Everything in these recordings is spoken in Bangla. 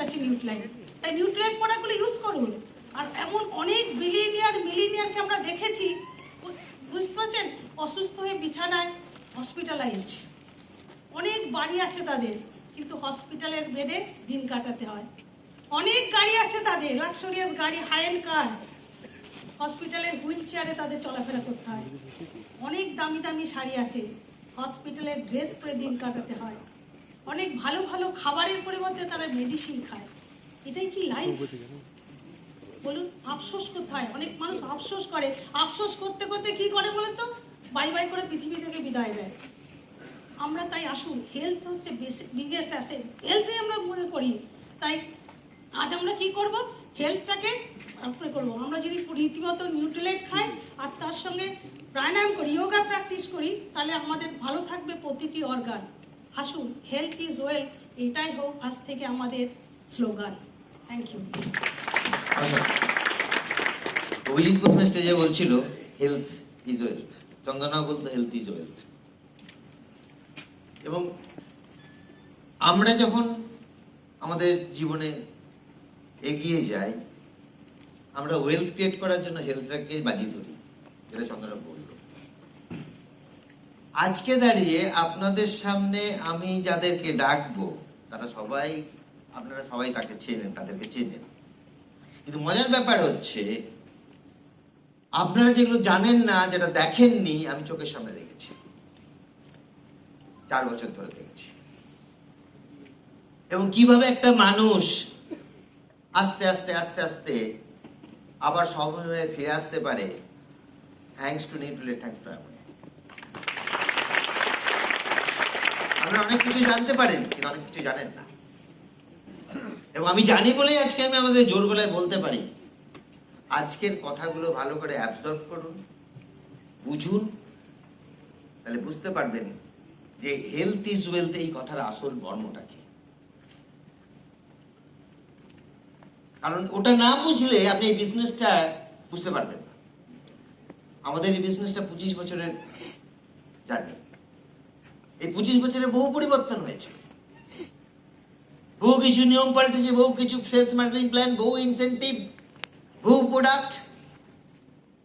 আছে নিউট্রিলাইন, তাই নিউট্রিলাইন প্রোডাক্টগুলো ইউজ করুন। আর এমন অনেক মিলিনিয়ারকে আমরা দেখেছি, বুঝতে পারছেন, অসুস্থ হয়ে বিছানায় হসপিটালাইজড, অনেক বাড়ি আছে তাদের, কিন্তু হসপিটালের বেডে দিন কাটাতে হয়। অনেক গাড়ি আছে তাদের, লাক্সারিয়াস গাড়ি, হাই এন্ড কার, হসপিটালের হুইল চেয়ারে তাদের চলাফেরা করতে হয়। অনেক দামি দামি শাড়ি আছে, হসপিটালের ড্রেস পরে দিন কাটাতে হয়। অনেক ভালো ভালো খাবারের পরিবর্তে তারা মেডিসিন খায়। এটাই কি লাইফ? বলুন, আফসোস কোথায়? অনেক মানুষ আফসোস করে, আফসোস করতে করতে কি করে বলেন তো, বাই বাই করে পৃথিবী থেকে বিদায় দেয়। আমরা তাই আসুন, হেলথ হচ্ছে বিগেস্ট অ্যাসেট, হেলথে আমরা মনে করি। তাই আজ আমরা কি করব, হেলথটাকে করবো। আমরা যদি রীতিমতো নিউট্রিলেট খাই আর তার সঙ্গে প্রাণায়াম করি, যোগা প্র্যাকটিস করি, তাহলে আমাদের ভালো থাকবে প্রতিটি অর্গান। আসুন, হেলথ ইজ ওয়েলথ, এটাই হোক আজ থেকে আমাদের স্লোগান। Thank you. অভিজিৎ প্রথমে স্টেজে বলছিল হেলথ ইজ ওয়েলথ, চন্দনাও বলতো হেলথ ইজ ওয়েলথ। এবং আমরা যখন আমাদের জীবনে এগিয়ে যাই, আমরা ওয়েলথ ক্রিয়েট করার জন্য হেলথটাকে বাজি ধরি, যেটা চন্দনা বলল। আজকে দাঁড়িয়ে আপনাদের সামনে আমি যাদেরকে ডাকবো তারা সবাই, আপনারা সবাই তাকে চেনেন, তাদেরকে চেনেন। কিন্তু মজার ব্যাপার হচ্ছে, আপনারা যেগুলো জানেন না, যেটা দেখেননি, আমি চোখের সামনে দেখেছি, 4 বছর ধরে দেখেছি। এবং কিভাবে একটা মানুষ আস্তে আস্তে আস্তে আস্তে আবার স্বভাবে ফিরে আসতে পারে, থ্যাঙ্কস টু নিউট্রিলেট, থ্যাঙ্কস টু আমওয়ে। আপনারা অনেক কিছু জানতে পারেন, কিন্তু অনেক কিছু জানেন না। এবং আমি জানি বলেই আজকে আমি আমাদের জোর গলায় বলতে পারি, আজকের কথাগুলো ভালো করে অ্যাবজর্ব করুন, বুঝুন, তাহলে বুঝতে পারবেন যে হেলথ ইজ ওয়েলথ এই কথার আসল মর্মটা কি। কারণ ওটা না বুঝলে আপনি এই বিজনেসটা বুঝতে পারবেন না। আমাদের এই বিজনেসটা 25 বছরের জার্নি। এই 25 বছরে বহু পরিবর্তন হয়েছে, বহু কিছু নিয়ম পাল্টেছে, বহু কিছু সেলস মার্কেটিং প্ল্যান, বহু ইনসেন্টিভ, বহু প্রোডাক্ট।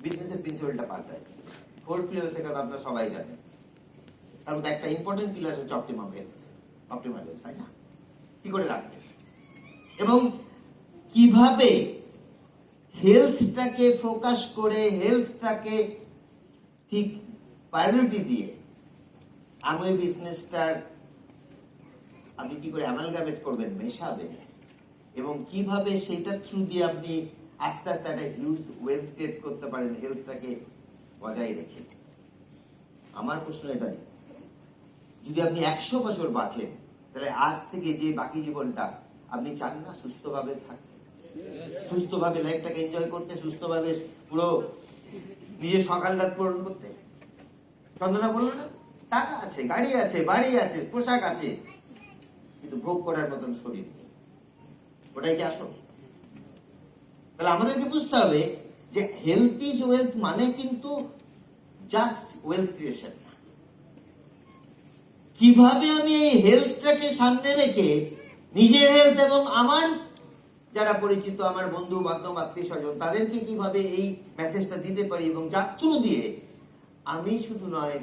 বিজনেসের প্রিন্সিপালটা পাল্টায়। 4 পিলার, সেটা আপনারা সবাই জানেন। তার মধ্যে একটা ইম্পর্টেন্ট পিলার হচ্ছে অপটিমাম হেলথ, অপটিমাল হেলথ, তাই না? কি করে রাখবেন এবং কিভাবে হেলথটাকে ফোকাস করে, হেলথটাকে ঠিক প্রায়োরিটি দিয়ে আমি বিজনেসটার আপনি কি করে অ্যামালগামেট করবেন, মেশাবেন, এবং কিভাবে সেটা থ্রু দিয়ে আপনি আস্তে আস্তে একটা হিউজ ওয়েলথ ক্রিয়েট করতে পারেন হেলথটাকে বজায় রেখে। আমার প্রশ্ন এটাই, যদি আপনি 100 বছর বাঁচেন, তাহলে আজ থেকে যে বাকি জীবনটা আপনি চান না সুস্থভাবে থাকতে, সুস্থভাবে লাইফটাকে এনজয় করতে, সুস্থভাবে পুরো নিজের সকাল রাত পূরণ করতে? চন্দনা বললো না, টাকা আছে, গাড়ি আছে, বাড়ি আছে, পোশাক আছে, কিন্তু ভোগ করার মতন শরীর নেই। ওটাই কি আসল? তাহলে আমাদেরকে বুঝতে হবে যে হেলথ ইজ ওয়েলথ মানে কিন্তু জাস্ট ওয়েলথ ক্রিয়েশন না। কিভাবে আমি এই হেলথটাকে সামনে রেখে নিজের হেলথ এবং আমার যারা পরিচিত, আমার বন্ধু বান্ধব, আত্মীয় স্বজন, তাদেরকে কিভাবে এই মেসেজটা দিতে পারি, এবং যার থ্রু দিয়ে আমি শুধু নয়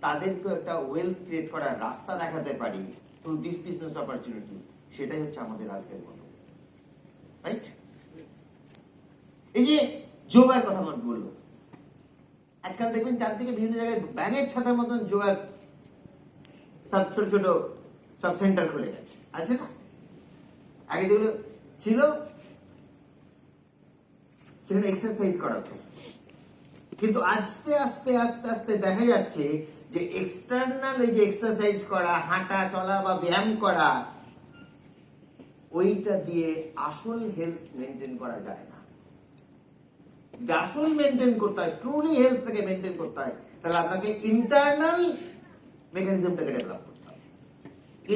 তাদেরকে একটা ওয়েলথ ক্রিয়েট করার রাস্তা দেখাতে পারি থ্রু দিস বিজনেস অপরচুনিটি, সেটাই হচ্ছে আমাদের আজকের মতো, রাইট? এই যে যোগার কথা মনে বললো, আজকাল দেখবেন চারদিকে বিভিন্ন জায়গায় ব্যাগের ছাতার মতন যোগার সব ছোট ছোট সব সেন্টার খুলে গেছে, আছে না? আগে যেগুলো ছিল সেখানে এক্সারসাইজ করাতো, কিন্তু আস্তে আস্তে আস্তে আস্তে দেখা যাচ্ছে যে এক্সটার্নাল এই যে এক্সারসাইজ করা, হাঁটা চলা বা ব্যায়াম করা, ওইটা দিয়ে আসল হেলথ মেনটেন করা যায় না। আসল মেনটেন করতে হয়, ট্রুলি হেলথটাকে মেনটেন করতে হয়, তাহলে আপনাকে ইন্টারনাল মেকানিজমটাকে ডেভেলপ করতে হবে।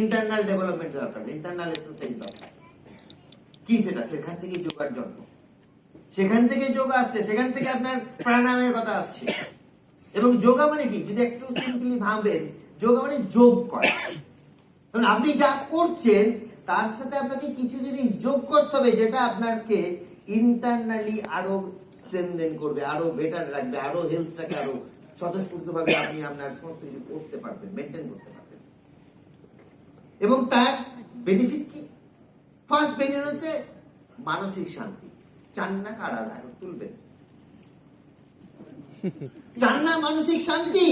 ইন্টারনাল ডেভেলপমেন্ট দরকার, ইন্টারনাল এক্সারসাইজ দরকার। কি সেটা? সেখান থেকে যোগার জন্ম, সেখান থেকে যোগ আসছে, সেখান থেকে আপনার প্রাণায়ামের কথা আসছে। এবং যোগা মানে কি, যদি একটু সিম্পলি ভাবেন, যোগা মানে যোগ করা। কারণ আপনি যা করছেন তার সাথে আপনাকে কিছু জিনিস যোগ করতে হবে যেটা আপনাকে ইন্টারনালি আরো স্ট্রেনথেন করবে, আরো বেটার রাখবে, আরো হেলথটাকে আরো স্বতঃস্ফূর্তভাবে আপনি আপনার সমস্ত কিছু করতে পারবেন, মেনটেন করতে পারবেন। এবং তার বেনিফিট কি? ফার্স্ট বেনিফিট হচ্ছে মানসিক শান্তি। চান না কারা তুলবেন? চান না মানসিক শান্তি?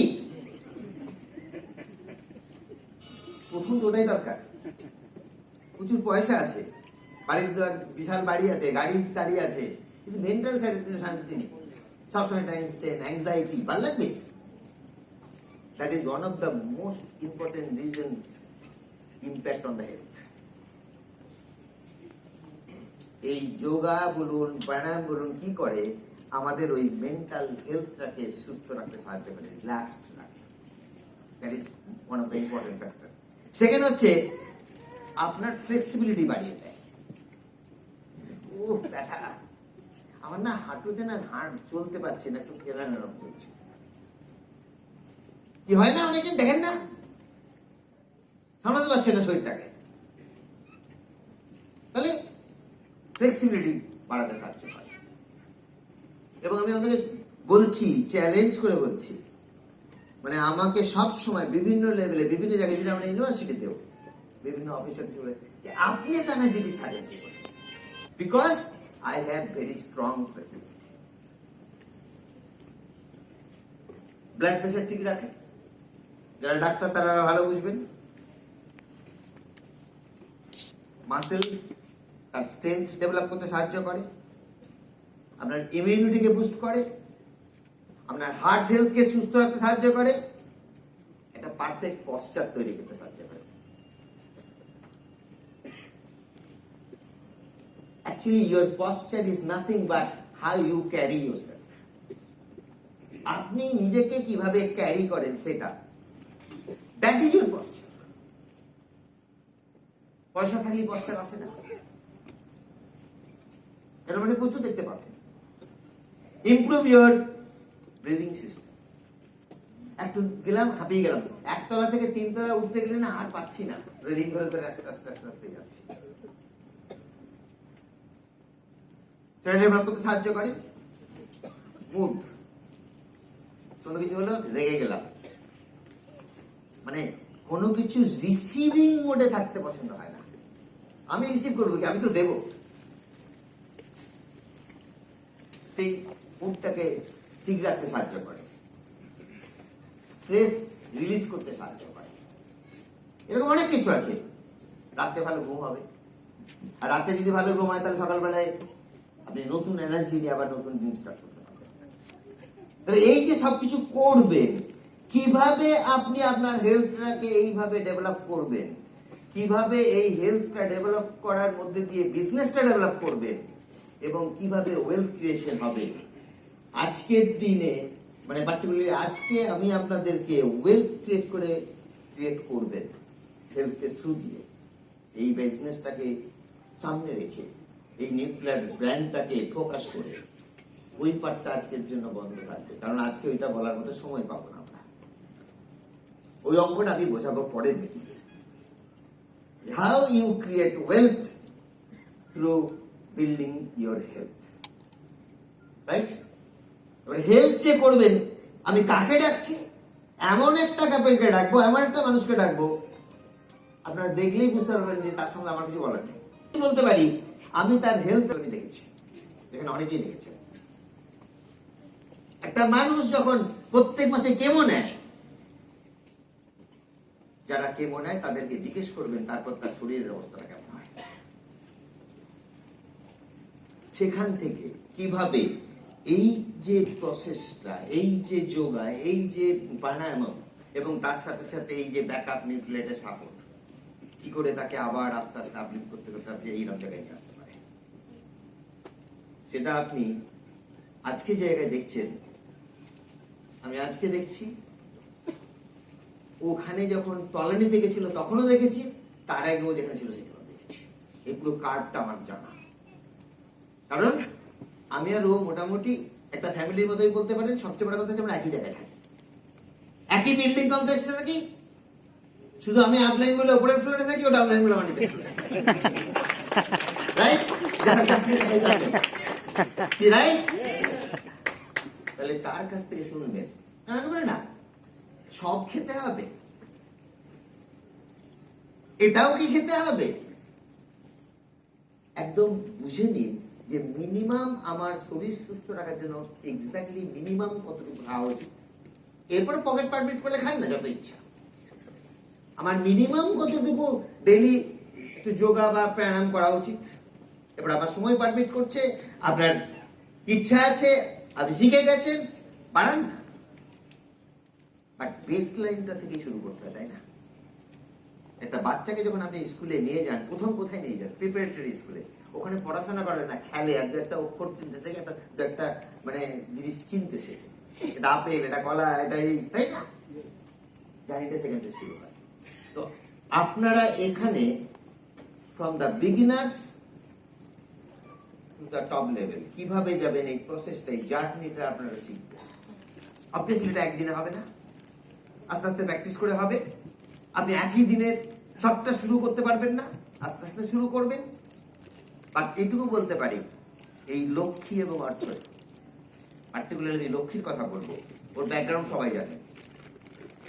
প্রথম তো ওটাই দরকার। প্রচুর পয়সা আছে, বাড়ির বিশাল বাড়ি আছে, গাড়ি গাড়ি আছে, কিন্তু মেন্টাল শান্তি নেই, সবসময় টেনশন, অ্যাংজাইটি, ভালো লাগবে? That is one of the most important reason impact on the health. এই যোগা বলুন, প্রাণায়াম বলুন, কি করে আমাদের ওই মেন্টাল হেলথটাকে সুস্থ রাখতে সাহায্য করে, রিল্যাক্সড রাখে। That is one of the important factor. Second হচ্ছে আপনার ফ্লেক্সিবিলিটি বাড়িয়ে দেয়। ও ব্যথা, আমার না হাঁটুতে না হাঁট চলতে পারছি না, একটু কেনা নরম চলছে। কি হয় না, অনেকে দেখেন না, সামলাতে পারছে না শরীরটাকে। তাহলে ফ্লেক্সিবিলিটি বাড়াতে সাহায্য করে। এবং আমি আপনাকে বলছি, চ্যালেঞ্জ করে বলছি, মানে আমাকে সব সময় বিভিন্ন লেভেলে, বিভিন্ন জায়গায়, যেটা আমরা ইউনিভার্সিটিতেও বিভিন্ন অফিসার যে আপনি এনার্জেটিক থাকেন, because I have very strong flexibility. Blood pressure ঠিক রাখে, যারা ডাক্তার তারা ভালো বুঝবেন। মাসেল তার স্ট্রেংথ ডেভেলপ করতে সাহায্য করে, আপনার ইমিউনিটিকে বুস্ট করে, আপনার হার্ট হেলথকে সুস্থ রাখতে সাহায্য করে, একটা পারফেক্ট পশ্চার তৈরি করতে সাহায্য করে। Actually, your posture is nothing but how you carry yourself. আপনি নিজেকে কিভাবে ক্যারি করেন সেটা, that is your posture. পয়সা থাকলে পশ্চার আসে না, এর মানে প্রচুর দেখতে পাবেন। Improve your breathing system. একটু গেলাম, হাঁপিয়ে গেলাম, একতলা থেকে তিনতলা উঠতে গেলে না আর পাচ্ছি না, ব্রিদিং করে ধরে আস্তে আস্তে আস্তে আস্তে যাচ্ছি। ডেভেলপ করতে সাহায্য করে। মুড, কোনো কিছু হলো রেগে গেলাম, মানে কোনো কিছু রিসিভিং মোডে থাকতে পছন্দ হয় না। আমি রিসিভ করবো কি, আমি তো দেবো। সেই মুডটাকে ঠিক রাখতে সাহায্য করে, স্ট্রেস রিলিজ করতে সাহায্য করে। এরকম অনেক কিছু আছে। রাতে ভালো ঘুম হবে, আর রাতে যদি ভালো ঘুম হয় তাহলে সকালবেলায় আপনি নতুন এনার্জি নিয়ে আবার নতুন দিন স্টার্ট করতে পারবেন। তাহলে এই যে সবকিছু করবেন, কিভাবে আপনি আপনার হেলথটাকে এইভাবে ডেভেলপ করবেন, কিভাবে এই হেলথটা ডেভেলপ করার মধ্যে দিয়ে বিজনেসটা ডেভেলপ করবেন, এবং কিভাবে ওয়েলথ ক্রিয়েশন হবে, আজকের দিনে মানে পার্টিকুলারলি আজকে আমি আপনাদেরকে ওয়েলথ ক্রিয়েট করবেন হেলথের থ্রু দিয়ে, এই বিজনেসটাকে সামনে রেখে, এই নিউক্লিয়ার ব্র্যান্ডটাকে ফোকাস করে, ওই পার্টটা আজকের জন্য বন্ধ থাকবে, কারণ আজকে ওইটা বলার মতো সময় পাবো না আমরা। ওই অঙ্কটা আমি বোঝাবো পরের মিটিংয়ে। How you create wealth through building your health, right? এবার হেলথ যে করবেন, আমি কাকে ডাকছি? এমন একটা কাপেলকে ডাকবো, এমন একটা মানুষকে ডাকবো, আপনারা দেখলেই বুঝতে পারবেন যে তার সঙ্গে আমার কিছু বলার নেই। বলতে পারি আমি তার হেলথ আমি দেখেছি, এখানে অনেকেই দেখেছেন। একটা মানুষ যখন প্রত্যেক মাসে কেমো নেয়, যারা কেমো নেয় তাদেরকে জিজ্ঞেস করবেন তারপর তার শরীরের অবস্থাটা কেমন হয়। সেখান থেকে কিভাবে এই যে প্রসেসটা, এই যে যোগা, এই যে প্রাণায়াম, এবং তার সাথে সাথে এই যে ব্যাকআপ নিউক্লিয়েটের সাপোর্ট, কি করে তাকে আবার আস্তে আস্তে আপলিফ্ট করতে করতে আপনি এই জায়গায় নিয়ে আসতে পারে, সেটা আপনি আজকে জায়গায় দেখছেন। আমি আজকে দেখছি, ওখানে যখন তলানিতে গেছিল তখনও দেখেছি, তার আগেও যেখানে ছিল সেখানেও দেখেছি। এই পুরো কার্ডটা আমার জানা, কারণ আমি আর ও মোটামুটি একটা ফ্যামিলির মতোই বলতে পারেন। সবচেয়ে বড় কথা হচ্ছে আমরা একই জায়গায় থাকি, একই বিল্ডিং কমপ্লেক্সে থাকি, শুধু আমি আপলাইন বলে উপরের ফ্লোরে থাকি, ওটা আপলাইন বলে আমার নিচে। রাইট? যারা চাকরি করে যাবেন। কি রাইট? তাহলে তার কাছ থেকে শুনবেন না সব খেতে হবে, এটাও কি খেতে হবে? একদম বুঝে নিন যে মিনিমাম আমার শরীর সুস্থ রাখার জন্য এক্স্যাক্টলি মিনিমাম কতটুকু খাওয়া উচিত। এরপরে পকেট পারমিট করলে খান না যত ইচ্ছা। আমার মিনিমাম কতটুকু ডেইলি একটু যোগা বা প্রাণায়াম করা উচিত। এবার আবার সময় পারমিট করছে, আপনার ইচ্ছা আছে, আপনি শিখে গেছেন, বাড়ান না। বাট বেস লাইনটা থেকে শুরু করতে হয়, তাই না? একটা বাচ্চাকে যখন আপনি স্কুলে নিয়ে যান, প্রথম কোথায় নিয়ে যান? প্রিপারেটরি স্কুলে। ওখানে পড়াশোনা করে না, খেলে, আর একটা অক্ষর চিনতে শেখে, একটা মানে জিনিস চিনতে শেখে। এটা আপেল, এটা কলা, এটা এই, তাই না? জার্নিটা সেখান থেকে শুরু হয়। তো আপনারা এখানে from the beginners to the top level কিভাবে যাবেন, এই প্রসেসটা, এই জার্নিটা আপনারা শিখবেন। অবভিয়াসলি এটা একদিনে হবে না, আস্তে আস্তে প্র্যাকটিস করে হবে। আপনি একই দিনে সবটা শুরু করতে পারবেন না, আস্তে আস্তে শুরু করবেন। বাট এটুকু বলতে পারি, এই লক্ষ্মী এবং অর্চয়, পার্টিকুলারলি লক্ষ্মীর কথা বলবো, ওর ব্যাকগ্রাউন্ড সবাই জানে।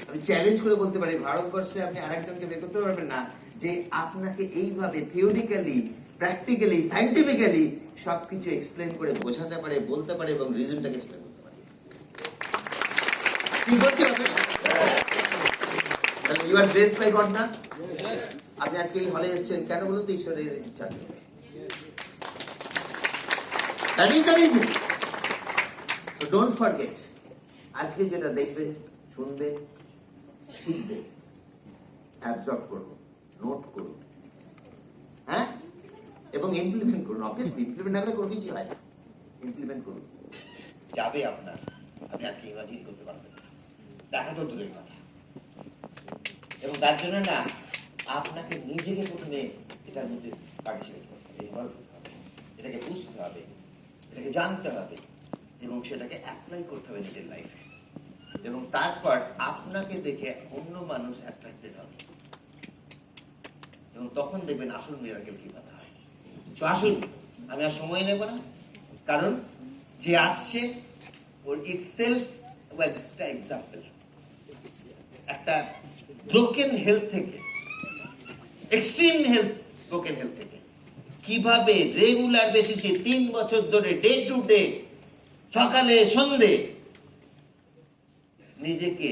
আমি চ্যালেঞ্জ করে বলতে পারি, ভারতবর্ষে আপনি আরেকজনকে বের করতে পারবেন না যে আপনাকে এইভাবে থিওরিক্যালি, প্র্যাকটিক্যালি, সায়েন্টিফিক্যালি সবকিছু এক্সপ্লেন করে বোঝাতে পারে, বলতে পারে এবং রিজনটাকে এক্সপ্লেন করতে পারে। কি বলতে হবে? You are blessed by God না? আপনি আজকে এই হলে এসেছেন কেন বলুন তো? ঈশ্বরের ইচ্ছা। That is the reason. So don't forget, আজকে যেটা দেখবেন, শুনবেন, শিখবেন, অ্যাবজর্ব করুন, নোট করুন, হ্যাঁ, এবং ইমপ্লিমেন্ট করুন। অবভিয়াসলি ইমপ্লিমেন্ট না করলে কোনো কিছু হয় না। ইমপ্লিমেন্ট করুন, যাবে আপনার। আপনি আজকে ইমাজিন করতে পারবেন না, দেখা তো দূরের কথা। এবং তার জন্য না, আপনাকে নিজেকে প্রথমে এটার মধ্যে পার্টিসিপেট করতে হবে, ইনভলভ করতে হবে, এটাকে বুঝতে হবে, এটাকে জানতে হবে এবং সেটাকে অ্যাপ্লাই করতে হবে নিজের লাইফে। এবং তারপর আপনাকে দেখে অন্য মানুষ অ্যাট্রাক্টেড হবে এবং তখন দেখবেন আসল মিরাকেল কিভাবে হয়। তো আসুন, আমি আর সময় নেব না, কারণ যে আসছে ওর ইটসেলফ একটা এক্সাম্পল। একটা ব্রোকেন হেলথ থেকে, এক্সট্রিম হেলথ, ব্রোকেন হেলথ থেকে কিভাবে রেগুলার বেসিসে 3 বছর ধরে ডে টু ডে, সকালে সন্ধে নিজেকে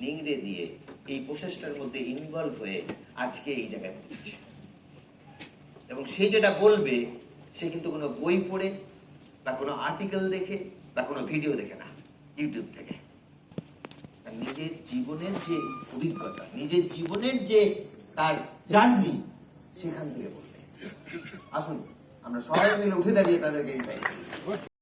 নিংড়ে দিয়ে এই প্রসেসটার মধ্যে ইনভলভ হয়ে আজকে এই জায়গায় পৌঁছেছে। এবং সে যেটা বলবে, সে কিন্তু কোনো বই পড়ে বা কোনো আর্টিকেল দেখে বা কোনো ভিডিও দেখে না, ইউটিউব থেকে। নিজের জীবনের যে অভিজ্ঞতা, নিজের জীবনের যে তার জার্নি, সেখান থেকে বলবে। আসুন আমরা সবাই মিলে উঠে দাঁড়িয়ে তাদেরকে ইনভাইট করি।